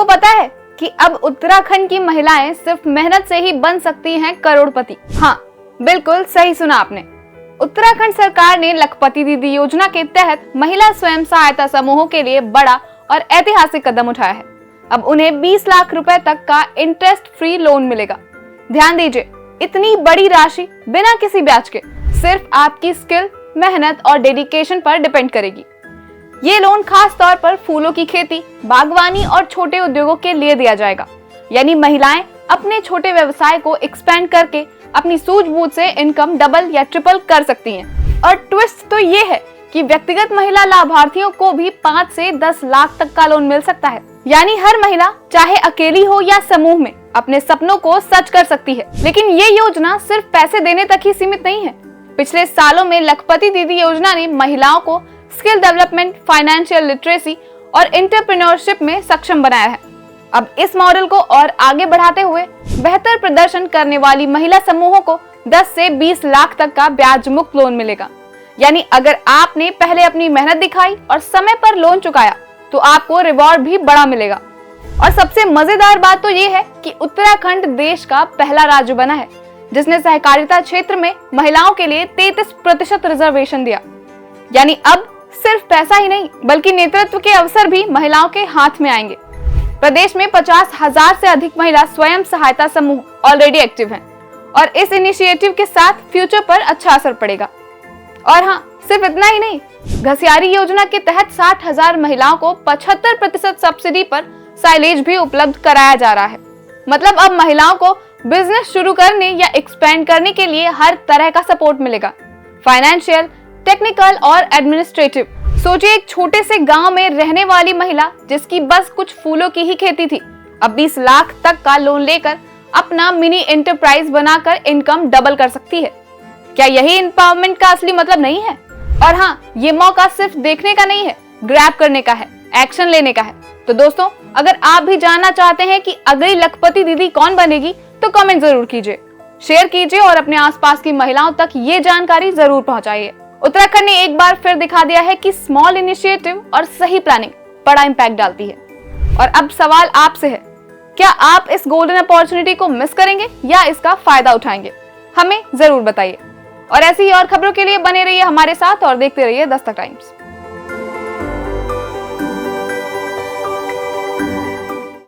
आपको पता है कि अब उत्तराखंड की महिलाएं सिर्फ मेहनत से ही बन सकती हैं करोड़पति। हाँ, बिल्कुल सही सुना आपने। उत्तराखंड सरकार ने लखपति दीदी योजना के तहत महिला स्वयं सहायता समूहों के लिए बड़ा और ऐतिहासिक कदम उठाया है। अब उन्हें 20 लाख रुपए तक का इंटरेस्ट फ्री लोन मिलेगा। ध्यान दीजिए, इतनी बड़ी राशि बिना किसी ब्याज के सिर्फ आपकी स्किल, मेहनत और डेडिकेशन पर डिपेंड करेगी। ये लोन खास तौर पर फूलों की खेती, बागवानी और छोटे उद्योगों के लिए दिया जाएगा। यानी महिलाएं अपने छोटे व्यवसाय को एक्सपेंड करके अपनी सूझबूझ से इनकम डबल या ट्रिपल कर सकती हैं। और ट्विस्ट तो ये है कि व्यक्तिगत महिला लाभार्थियों को भी 5 से 10 लाख तक का लोन मिल सकता है। यानी हर महिला चाहे अकेली हो या समूह में अपने सपनों को सच कर सकती है। लेकिन ये योजना सिर्फ पैसे देने तक ही सीमित नहीं है। पिछले सालों में लखपति दीदी योजना ने महिलाओं को स्किल डेवलपमेंट, फाइनेंशियल लिटरेसी और एंटरप्रेन्योरशिप में सक्षम बनाया है। अब इस मॉडल को और आगे बढ़ाते हुए बेहतर प्रदर्शन करने वाली महिला समूहों को 10 से 20 लाख तक का ब्याज मुक्त लोन मिलेगा। यानी अगर आपने पहले अपनी मेहनत दिखाई और समय पर लोन चुकाया तो आपको रिवॉर्ड भी बड़ा मिलेगा। और सबसे मजेदार बात तो ये है कि उत्तराखंड देश का पहला राज्य बना है जिसने सहकारिता क्षेत्र में महिलाओं के लिए 33% रिजर्वेशन दिया। यानी अब सिर्फ पैसा ही नहीं बल्कि नेतृत्व के अवसर भी महिलाओं के हाथ में आएंगे। प्रदेश में 50,000 से अधिक महिला स्वयं सहायता समूह ऑलरेडी एक्टिव हैं और इस इनिशिएटिव के साथ फ्यूचर पर अच्छा असर पड़ेगा। और हाँ, सिर्फ इतना ही नहीं, घसियारी योजना के तहत 60,000 महिलाओं को 75% सब्सिडी पर साइलेज भी उपलब्ध कराया जा रहा है। मतलब अब महिलाओं को बिजनेस शुरू करने या एक्सपेंड करने के लिए हर तरह का सपोर्ट मिलेगा, फाइनेंशियल, टेक्निकल और एडमिनिस्ट्रेटिव। सोचिए, एक छोटे से गांव में रहने वाली महिला जिसकी बस कुछ फूलों की ही खेती थी, अब 20 लाख तक का लोन लेकर अपना मिनी एंटरप्राइज बनाकर इनकम डबल कर सकती है। क्या यही एम्पावरमेंट का असली मतलब नहीं है? और हाँ, ये मौका सिर्फ देखने का नहीं है, ग्रैब करने का है, एक्शन लेने का है। तो दोस्तों, अगर आप भी जानना चाहते हैं कि अगली लखपति दीदी कौन बनेगी तो कमेंट जरूर कीजिए, शेयर कीजिए और अपने आसपास की महिलाओं तक ये जानकारी जरूर पहुंचाइए। उत्तराखंड ने एक बार फिर दिखा दिया है कि स्मॉल इनिशिएटिव और सही प्लानिंग बड़ा इम्पैक्ट डालती है। और अब सवाल आपसे है, क्या आप इस गोल्डन अपॉर्चुनिटी को मिस करेंगे या इसका फायदा उठाएंगे? हमें जरूर बताइए। और ऐसी ही और खबरों के लिए बने रहिए हमारे साथ और देखते रहिए दस्तक टाइम्स।